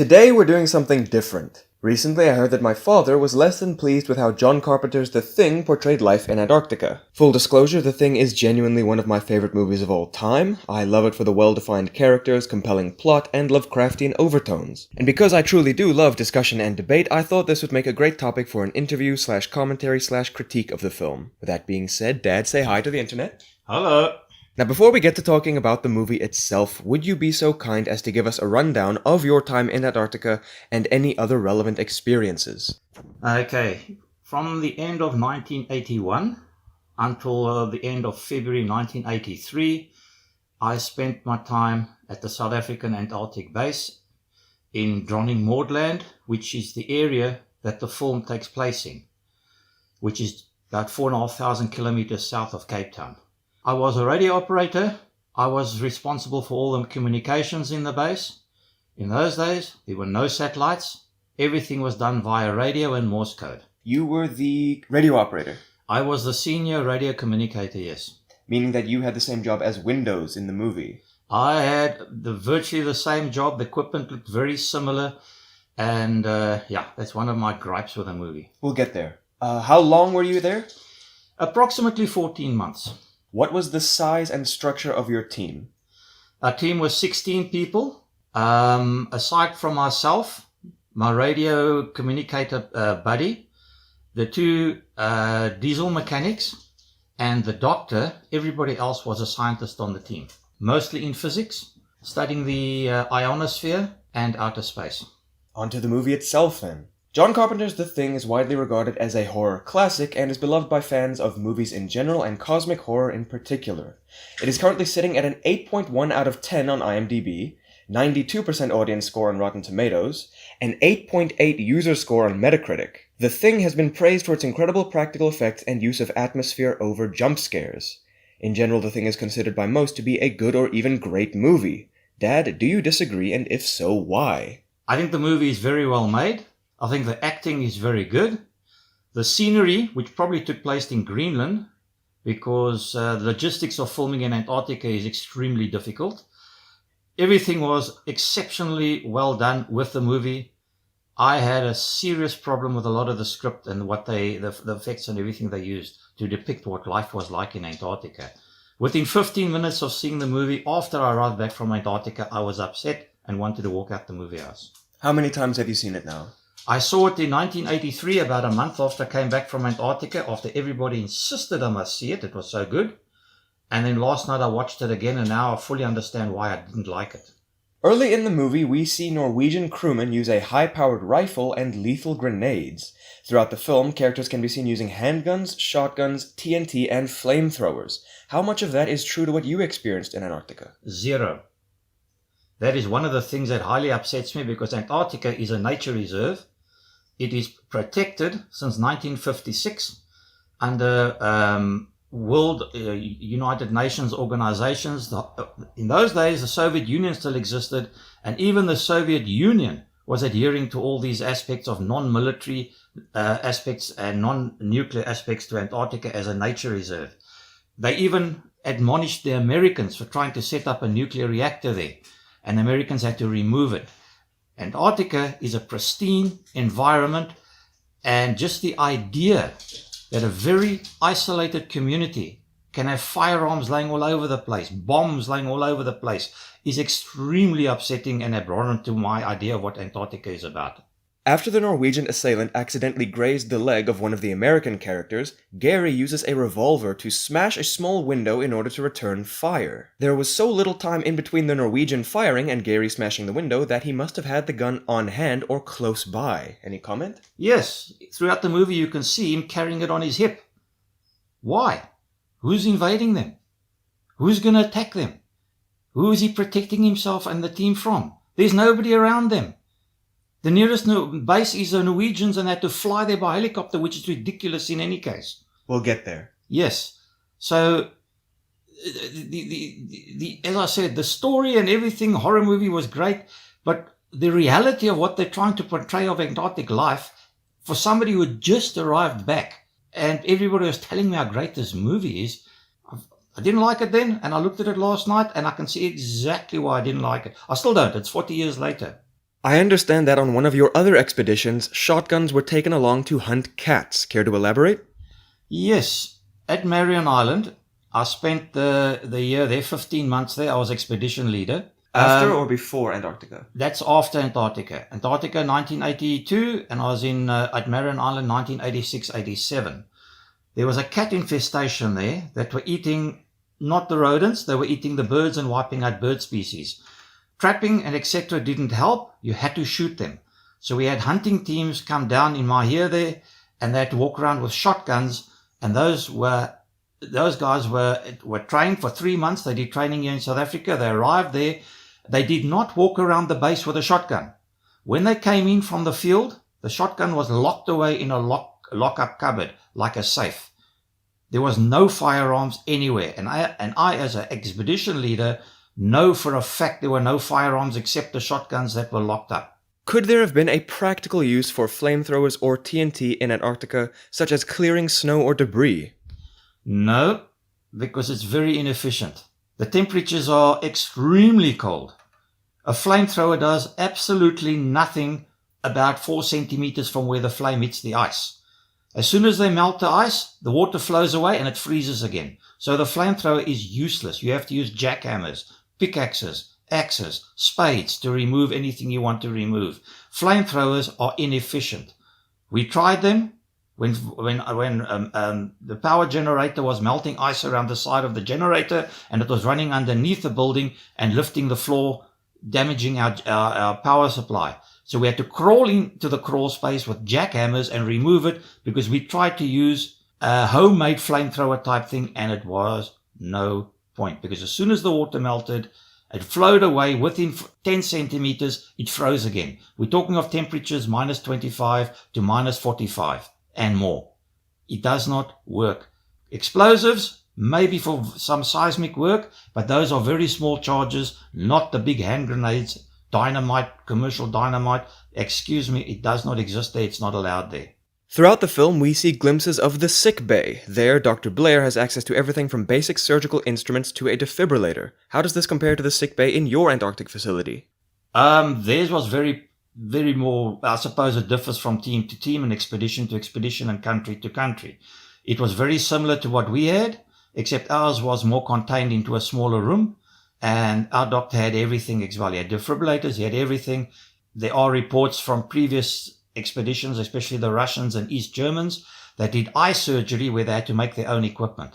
Today we're doing something different. Recently I heard that my father was less than pleased with how John Carpenter's The Thing portrayed life in Antarctica. Full disclosure, The Thing is genuinely one of my favorite movies of all time. I love it for the well-defined characters, compelling plot, and Lovecraftian overtones. And because I truly do love discussion and debate, I thought this would make a great topic for an interview/commentary/critique of the film. With that being said, Dad, say hi to the internet. Hello. Now, before we get to talking about the movie itself, would you be so kind as to give us a rundown of your time in Antarctica and any other relevant experiences? Okay, from the end of 1981 until the end of February 1983, I spent my time at the South African Antarctic base in Dronning-Maudland, which is the area that the film takes place in, which is about 4,500 kilometers south of Cape Town. I was a radio operator. I was responsible for all the communications in the base. In those days, there were no satellites. Everything was done via radio and Morse code. You were the radio operator, I was the senior radio communicator, yes. meaning that you had the same job as Windows in the movie. I had virtually the same job. The equipment looked very similar. And that's one of my gripes with the movie. We'll get there. How long were you there? Approximately 14 months. What was the size and structure of your team? Our team was 16 people. Aside from myself, my radio communicator buddy, the two diesel mechanics, and the doctor, everybody else was a scientist on the team. Mostly in physics, studying the ionosphere and outer space. On to the movie itself, then. John Carpenter's The Thing is widely regarded as a horror classic and is beloved by fans of movies in general and cosmic horror in particular. It is currently sitting at an 8.1 out of 10 on IMDb, 92% audience score on Rotten Tomatoes, and 8.8 user score on Metacritic. The Thing has been praised for its incredible practical effects and use of atmosphere over jump scares. In general, The Thing is considered by most to be a good or even great movie. Dad, do you disagree, and if so, why? I think the movie is very well made. I think the acting is very good. The scenery, which probably took place in Greenland, because the logistics of filming in Antarctica is extremely difficult. Everything was exceptionally well done with the movie. I had a serious problem with a lot of the script and what the effects and everything they used to depict what life was like in Antarctica. Within 15 minutes of seeing the movie, after I arrived back from Antarctica, I was upset and wanted to walk out the movie house. How many times have you seen it now? I saw it in 1983, about a month after I came back from Antarctica, after everybody insisted I must see it. It was so good. And then last night I watched it again, and now I fully understand why I didn't like it. Early in the movie, we see Norwegian crewmen use a high-powered rifle and lethal grenades. Throughout the film, characters can be seen using handguns, shotguns, TNT, and flamethrowers. How much of that is true to what you experienced in Antarctica? Zero. That is one of the things that highly upsets me, because Antarctica is a nature reserve. It is protected since 1956 under World United Nations organizations. In those days, the Soviet Union still existed, and even the Soviet Union was adhering to all these aspects of non-military aspects and non-nuclear aspects to Antarctica as a nature reserve. They even admonished the Americans for trying to set up a nuclear reactor there, and the Americans had to remove it. Antarctica is a pristine environment, and just the idea that a very isolated community can have firearms laying all over the place, bombs laying all over the place, is extremely upsetting and abhorrent to my idea of what Antarctica is about. After the Norwegian assailant accidentally grazed the leg of one of the American characters, Gary uses a revolver to smash a small window in order to return fire. There was so little time in between the Norwegian firing and Gary smashing the window that he must have had the gun on hand or close by. Any comment? Yes, throughout the movie you can see him carrying it on his hip. Why? Who's invading them? Who's going to attack them? Who is he protecting himself and the team from? There's nobody around them. The nearest base is the Norwegians, and they had to fly there by helicopter, which is ridiculous in any case. We'll get there. Yes. So, as I said, the story and everything, horror movie was great, but the reality of what they're trying to portray of Antarctic life, for somebody who had just arrived back, and everybody was telling me how great this movie is, I didn't like it then, and I looked at it last night, and I can see exactly why I didn't like it. I still don't. It's 40 years later. I understand that on one of your other expeditions, shotguns were taken along to hunt cats. Care to elaborate? Yes, at Marion Island, I spent the year there, 15 months there. I was expedition leader. After or before Antarctica? That's after Antarctica. Antarctica 1982, and I was at Marion Island 1986-87. There was a cat infestation there that were eating not the rodents, they were eating the birds and wiping out bird species. Trapping and etc. didn't help. You had to shoot them. So we had hunting teams come down in my year there, and they had to walk around with shotguns. And those guys were trained for 3 months. They did training here in South Africa. They arrived there. They did not walk around the base with a shotgun. When they came in from the field, the shotgun was locked away in a lock-up cupboard, like a safe. There was no firearms anywhere. And I, as an expedition leader, know for a fact there were no firearms except the shotguns that were locked up. Could there have been a practical use for flamethrowers or TNT in Antarctica, such as clearing snow or debris? No, because it's very inefficient. The temperatures are extremely cold. A flamethrower does absolutely nothing about 4 centimeters from where the flame hits the ice. As soon as they melt the ice, the water flows away and it freezes again. So the flamethrower is useless. You have to use jackhammers, pickaxes, axes, spades to remove anything you want to remove. Flamethrowers are inefficient. We tried them when the power generator was melting ice around the side of the generator, and it was running underneath the building and lifting the floor, damaging our power supply. So we had to crawl into the crawl space with jackhammers and remove it, because we tried to use a homemade flamethrower type thing, and it was no point, because as soon as the water melted, it flowed away. Within 10 centimeters, it froze again. We're talking of temperatures minus 25 to minus 45 and more. It does not work. Explosives, maybe for some seismic work, but those are very small charges, not the big hand grenades, dynamite, commercial dynamite. Excuse me, it does not exist there. It's not allowed there. Throughout the film, we see glimpses of the sick bay. There, Dr. Blair has access to everything from basic surgical instruments to a defibrillator. How does this compare to the sick bay in your Antarctic facility? Theirs was very more, I suppose it differs from team to team and expedition to expedition and country to country. It was very similar to what we had, except ours was more contained into a smaller room, and our doctor had everything as well. He had defibrillators, he had everything. There are reports from previous expeditions, especially the Russians and East Germans, that did eye surgery where they had to make their own equipment.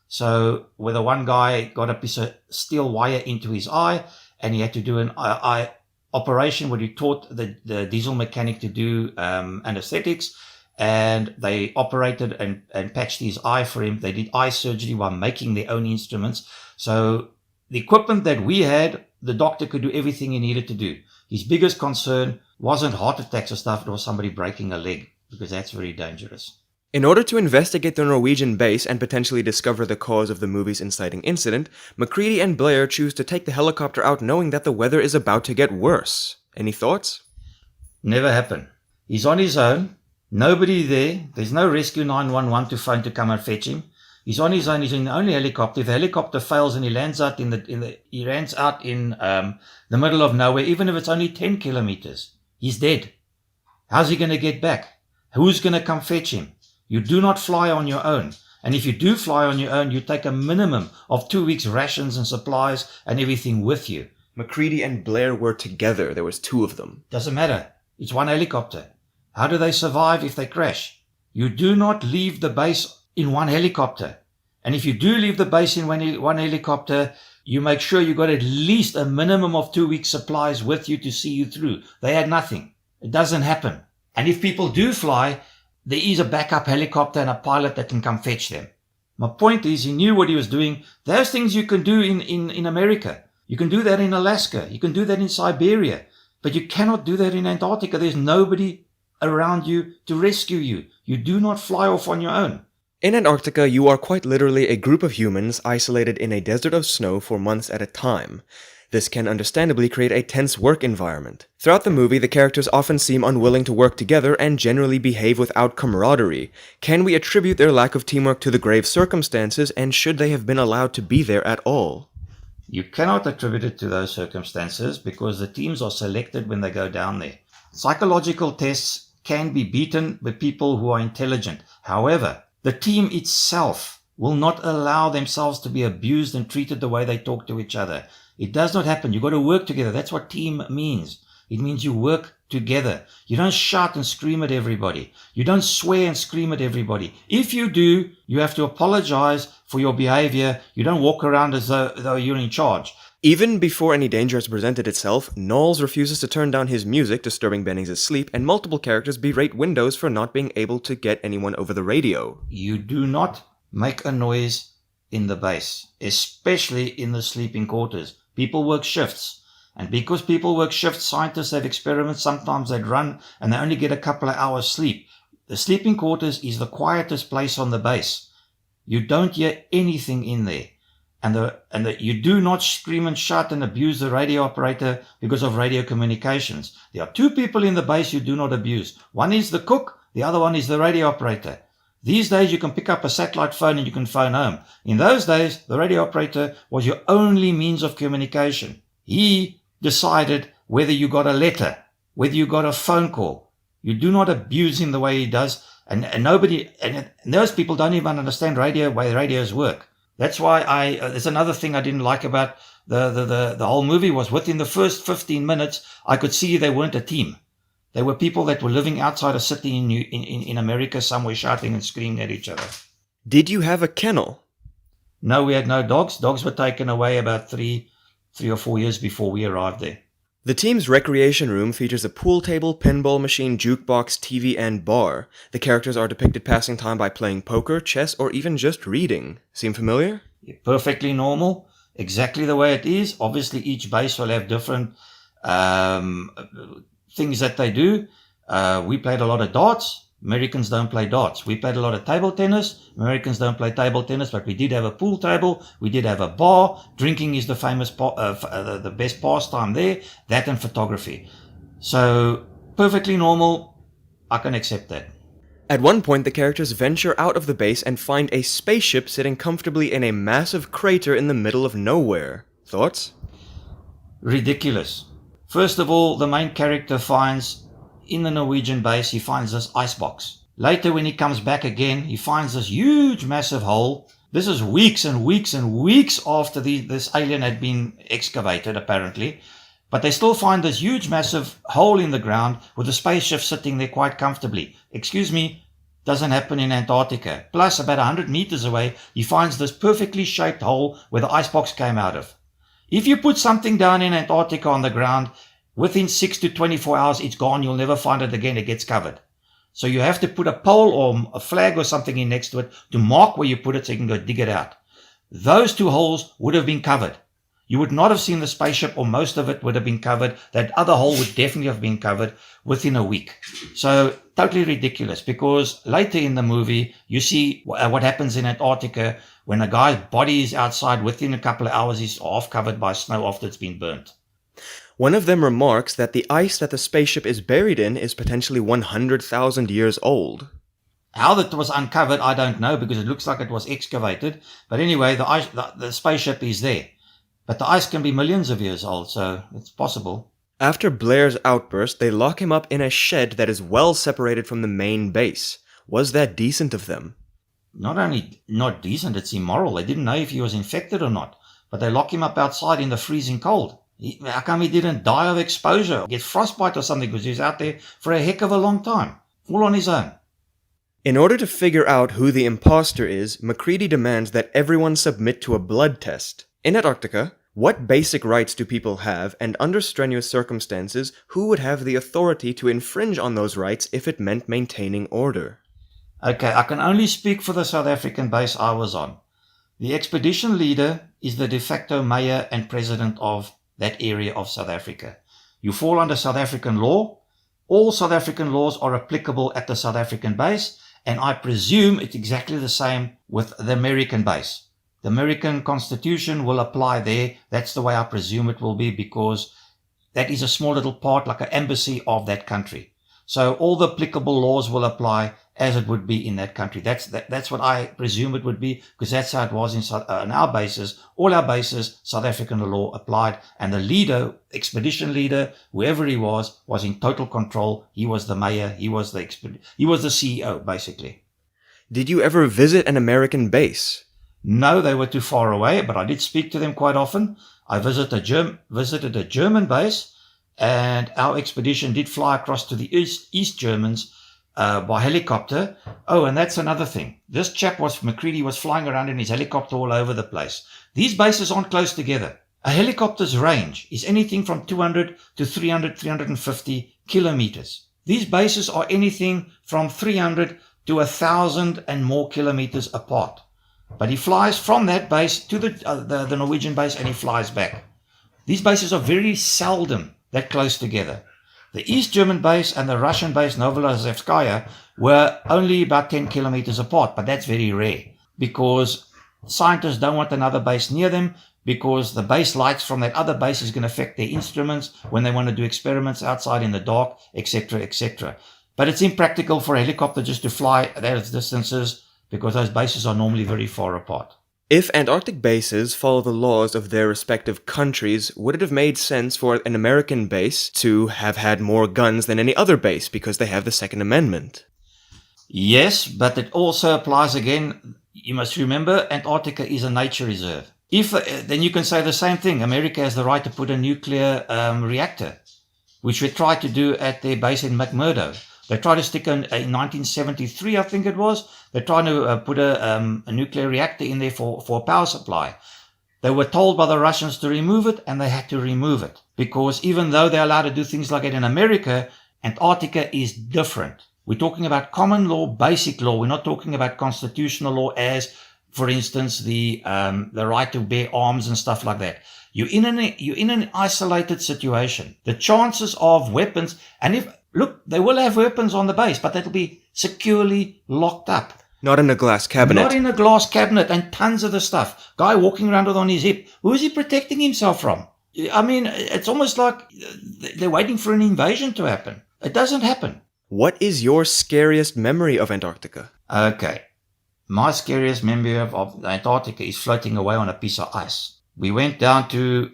So where the one guy got a piece of steel wire into his eye, and he had to do an eye operation where he taught the diesel mechanic to do anesthetics, and they operated and patched his eye for him. They did eye surgery while making their own instruments. So the equipment that we had, the doctor could do everything he needed to do. His biggest concern wasn't heart attacks or stuff, it was somebody breaking a leg, because that's very dangerous. In order to investigate the Norwegian base and potentially discover the cause of the movie's inciting incident, McCready and Blair choose to take the helicopter out knowing that the weather is about to get worse. Any thoughts? Never happened. He's on his own, nobody there, there's no rescue 911 to phone to come and fetch him. He's on his own, he's in the only helicopter. If the helicopter fails and he lands out in the middle of nowhere, even if it's only 10 kilometers, he's dead. How's he going to get back? Who's going to come fetch him? You do not fly on your own. And if you do fly on your own, you take a minimum of 2 weeks rations and supplies and everything with you. McCready and Blair were together. There was 2 of them. Doesn't matter. It's one helicopter. How do they survive if they crash? You do not leave the base in one helicopter. And if you do leave the base in one helicopter, you make sure you got at least a minimum of 2 weeks supplies with you to see you through. They had nothing. It doesn't happen. And if people do fly, there is a backup helicopter and a pilot that can come fetch them. My point is, he knew what he was doing. There's things you can do in America. You can do that in Alaska. You can do that in Siberia. But you cannot do that in Antarctica. There's nobody around you to rescue you. You do not fly off on your own. In Antarctica, you are quite literally a group of humans isolated in a desert of snow for months at a time. This can understandably create a tense work environment. Throughout the movie, the characters often seem unwilling to work together and generally behave without camaraderie. Can we attribute their lack of teamwork to the grave circumstances, and should they have been allowed to be there at all? You cannot attribute it to those circumstances because the teams are selected when they go down there. Psychological tests can be beaten by people who are intelligent. However, the team itself will not allow themselves to be abused and treated the way they talk to each other. It does not happen. You've got to work together. That's what team means. It means you work together. You don't shout and scream at everybody. You don't swear and scream at everybody. If you do, you have to apologize for your behavior. You don't walk around as though you're in charge. Even before any danger has presented itself, Knowles refuses to turn down his music, disturbing Bennings' sleep, and multiple characters berate Windows for not being able to get anyone over the radio. You do not make a noise in the base, especially in the sleeping quarters. People work shifts. And because people work shifts, scientists have experiments. Sometimes they'd run and they only get a couple of hours sleep. The sleeping quarters is the quietest place on the base. You don't hear anything in there. And you do not scream and shout and abuse the radio operator because of radio communications. There are two people in the base you do not abuse. One is the cook, the other one is the radio operator. These days you can pick up a satellite phone and you can phone home. In those days, the radio operator was your only means of communication. He decided whether you got a letter, whether you got a phone call. You do not abuse him the way he does. And those people don't even understand way radios work. That's why there's another thing I didn't like about the whole movie was within the first 15 minutes, I could see they weren't a team. They were people that were living outside a city in America somewhere shouting and screaming at each other. Did you have a kennel? No, we had no dogs. Dogs were taken away about 3 or 4 years before we arrived there. The team's recreation room features a pool table, pinball machine, jukebox, TV, and bar. The characters are depicted passing time by playing poker, chess, or even just reading. Seem familiar? Perfectly normal. Exactly the way it is. Obviously, each base will have different things that they do. We played a lot of darts. Americans don't play darts. We played a lot of table tennis. Americans don't play table tennis, but we did have a pool table. We did have a bar. Drinking is the famous, the best pastime there. That and photography. So, perfectly normal. I can accept that. At one point, the characters venture out of the base and find a spaceship sitting comfortably in a massive crater in the middle of nowhere. Thoughts? Ridiculous. First of all, the main character finds in the Norwegian base, he finds this icebox. Later, when he comes back again, he finds this huge, massive hole. This is weeks and weeks and weeks after this alien had been excavated, apparently. But they still find this huge, massive hole in the ground with the spaceship sitting there quite comfortably. Excuse me, doesn't happen in Antarctica. Plus, about 100 meters away, he finds this perfectly shaped hole where the icebox came out of. If you put something down in Antarctica on the ground, within 6 to 24 hours, it's gone. You'll never find it again. It gets covered. So you have to put a pole or a flag or something in next to it to mark where you put it so you can go dig it out. Those two holes would have been covered. You would not have seen the spaceship, or most of it would have been covered. That other hole would definitely have been covered within a week. So totally ridiculous, because later in the movie, you see what happens in Antarctica when a guy's body is outside. Within a couple of hours, he's half covered by snow after it's been burnt. One of them remarks that the ice that the spaceship is buried in is potentially 100,000 years old. How that was uncovered, I don't know, because it looks like it was excavated. But anyway, the spaceship is there. But the ice can be millions of years old, so it's possible. After Blair's outburst, they lock him up in a shed that is well separated from the main base. Was that decent of them? Not only not decent, it's immoral. They didn't know if he was infected or not. But they lock him up outside in the freezing cold. How come he didn't die of exposure, get frostbite or something, because he was out there for a heck of a long time, all on his own? In order to figure out who the imposter is, MacReady demands that everyone submit to a blood test. In Antarctica, what basic rights do people have, and under strenuous circumstances, who would have the authority to infringe on those rights if it meant maintaining order? Okay, I can only speak for the South African base I was on. The expedition leader is the de facto mayor and president of that area of South Africa. You fall under South African law. All South African laws are applicable at the South African base, and I presume it's exactly the same with the American base. The American Constitution will apply there. That's the way I presume it will be, because that is a small little part, like an embassy of that country. So all the applicable laws will apply, as it would be in that country. That's what I presume it would be, because that's how it was in our bases. All our bases, South African law applied, and the leader, expedition leader, whoever he was in total control. He was the mayor. He was the CEO, basically. Did you ever visit an American base? No, they were too far away, but I did speak to them quite often. I visited a German base, and our expedition did fly across to the East Germans by helicopter. Oh, and that's another thing. This chap McCready was flying around in his helicopter all over the place. These bases aren't close together. A helicopter's range is anything from 200 to 300, 350 kilometers. These bases are anything from 300 to 1,000 and more kilometers apart. But he flies from that base to the Norwegian base, and he flies back. These bases are very seldom that close together. The East German base and the Russian base, Novoazovskaya, were only about 10 kilometers apart, but that's very rare because scientists don't want another base near them, because the base lights from that other base is going to affect their instruments when they want to do experiments outside in the dark, etc., etc. But it's impractical for a helicopter just to fly those distances because those bases are normally very far apart. If Antarctic bases follow the laws of their respective countries, would it have made sense for an American base to have had more guns than any other base because they have the Second Amendment? Yes, but it also applies again. You must remember, Antarctica is a nature reserve. Then you can say the same thing. America has the right to put a nuclear reactor, which we tried to do at their base in McMurdo. They tried to stick in 1973, I think it was. They're trying to put a nuclear reactor in there for a power supply. They were told by the Russians to remove it, and they had to remove it. Because even though they're allowed to do things like it in America, Antarctica is different. We're talking about common law, basic law. We're not talking about constitutional law as, for instance, the right to bear arms and stuff like that. You're in an isolated situation. The chances of weapons, and look, they will have weapons on the base, but that'll be securely locked up. Not in a glass cabinet. Not in a glass cabinet, and tons of the stuff. Guy walking around with on his hip. Who is he protecting himself from? I mean, it's almost like they're waiting for an invasion to happen. It doesn't happen. What is your scariest memory of Antarctica? Okay. My scariest memory of Antarctica is floating away on a piece of ice. We went down to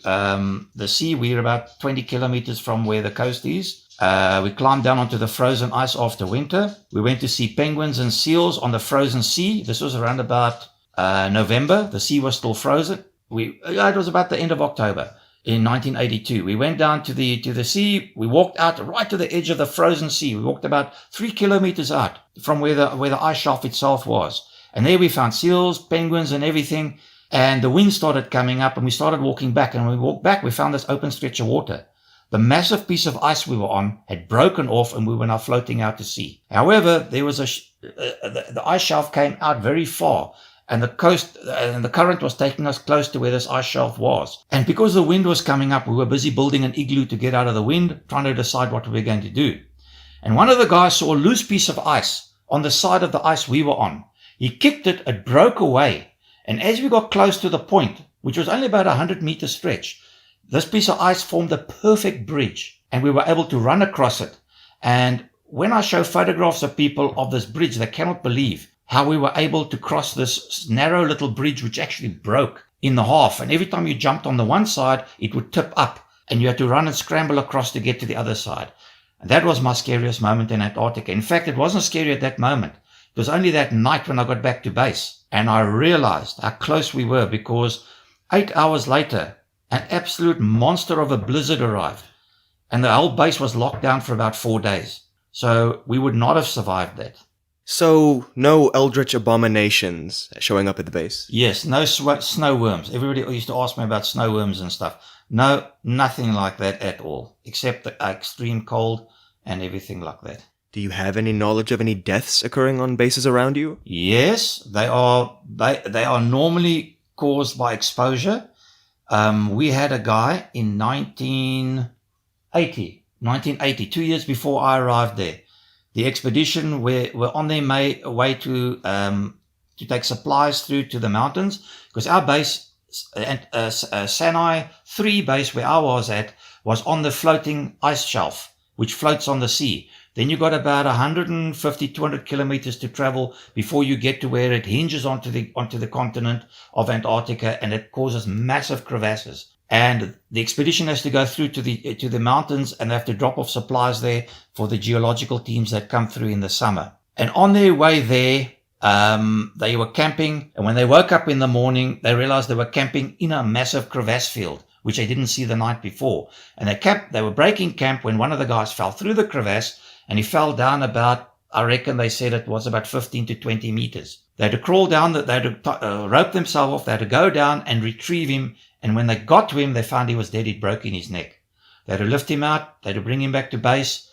the sea. We're about 20 kilometers from where the coast is. We climbed down onto the frozen ice after winter. We went to see penguins and seals on the frozen sea. This was around about November. The sea was still frozen. It was about the end of October in 1982. We went down to the sea. We walked out right to the edge of the frozen sea. We walked about 3 kilometers out from where the ice shelf itself was. And there we found seals, penguins, and everything. And the wind started coming up, and we started walking back. And when we walked back, we found this open stretch of water. The massive piece of ice we were on had broken off, and we were now floating out to sea. However, there was the ice shelf came out very far, and the coast and the current was taking us close to where this ice shelf was. And because the wind was coming up, we were busy building an igloo to get out of the wind, trying to decide what we were going to do. And one of the guys saw a loose piece of ice on the side of the ice we were on. He kicked it, it broke away. And as we got close to the point, which was only about a 100-meter stretch, this piece of ice formed a perfect bridge, and we were able to run across it. And when I show photographs of people of this bridge, they cannot believe how we were able to cross this narrow little bridge, which actually broke in the half. And every time you jumped on the one side, it would tip up, and you had to run and scramble across to get to the other side. And that was my scariest moment in Antarctica. In fact, it wasn't scary at that moment. It was only that night when I got back to base, and I realized how close we were, because 8 hours later, an absolute monster of a blizzard arrived, and the whole base was locked down for about 4 days. So we would not have survived that. So, no eldritch abominations showing up at the base? Yes, no snow worms. Everybody used to ask me about snow worms and stuff. No, nothing like that at all, except the extreme cold and everything like that. Do you have any knowledge of any deaths occurring on bases around you? Yes, they are normally caused by exposure. We had a guy in 1980, 2 years before I arrived there. The expedition were on their way to take supplies through to the mountains, because our base, Sanai 3 base where I was at, was on the floating ice shelf. which floats on the sea. Then you got about 150, 200 kilometers to travel before you get to where it hinges onto the continent of Antarctica, and it causes massive crevasses. And the expedition has to go through to the mountains, and they have to drop off supplies there for the geological teams that come through in the summer. And on their way there, they were camping, and when they woke up in the morning, they realized they were camping in a massive crevasse field, which they didn't see the night before. And they were breaking camp when one of the guys fell through the crevasse, and he fell down about, I reckon they said it was about 15 to 20 meters. They had to crawl down, they had to rope themselves off, they had to go down and retrieve him. And when they got to him, they found he was dead. He'd broken his neck. They had to lift him out. They had to bring him back to base.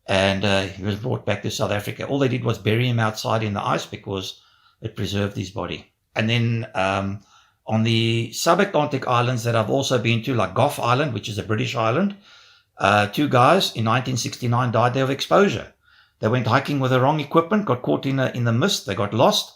And he was brought back to South Africa. All they did was bury him outside in the ice because it preserved his body. And then on the subantarctic islands that I've also been to, like Gough Island, which is a British island, 2 guys in 1969 died there of exposure. They went hiking with the wrong equipment, got caught in the mist. They got lost.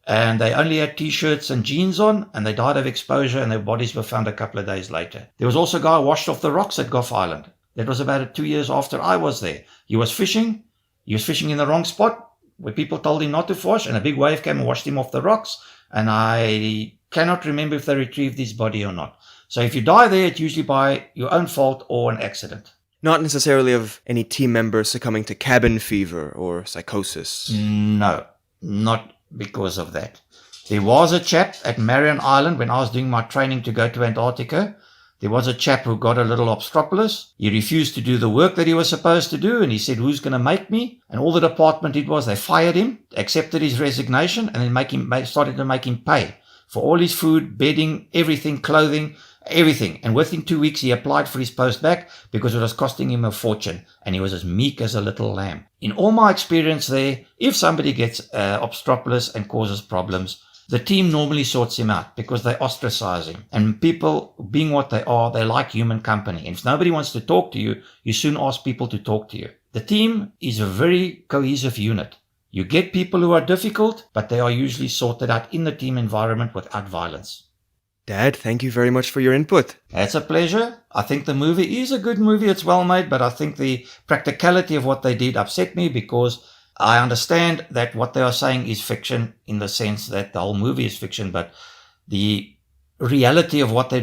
And they only had T-shirts and jeans on, and they died of exposure, and their bodies were found a couple of days later. There was also a guy washed off the rocks at Gough Island. That was about 2 years after I was there. He was fishing. He was fishing in the wrong spot where people told him not to fish, and a big wave came and washed him off the rocks. And I cannot remember if they retrieved his body or not. So if you die there, it's usually by your own fault or an accident. Not necessarily of any team members succumbing to cabin fever or psychosis. No, not because of that. There was a chap at Marion Island when I was doing my training to go to Antarctica. There was a chap who got a little obstropolous. He refused to do the work that he was supposed to do, and he said, "Who's going to make me?" And all the department did was they fired him, accepted his resignation, and then started to make him pay for all his food, bedding, everything, clothing, everything. And within 2 weeks, he applied for his post back because it was costing him a fortune. And he was as meek as a little lamb. In all my experience there, if somebody gets obstropolous and causes problems, the team normally sorts him out because they ostracize him. And people, being what they are, they like human company. And if nobody wants to talk to you, you soon ask people to talk to you. The team is a very cohesive unit. You get people who are difficult, but they are usually sorted out in the team environment without violence. Dad, thank you very much for your input. It's a pleasure. I think the movie is a good movie. It's well made, but I think the practicality of what they did upset me because I understand that what they are saying is fiction in the sense that the whole movie is fiction, but the reality of what they're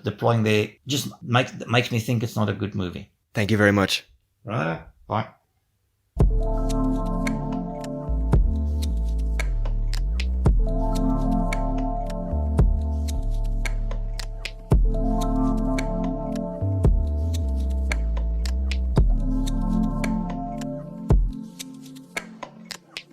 deploying there just makes me think it's not a good movie. Thank you very much. Right. Bye.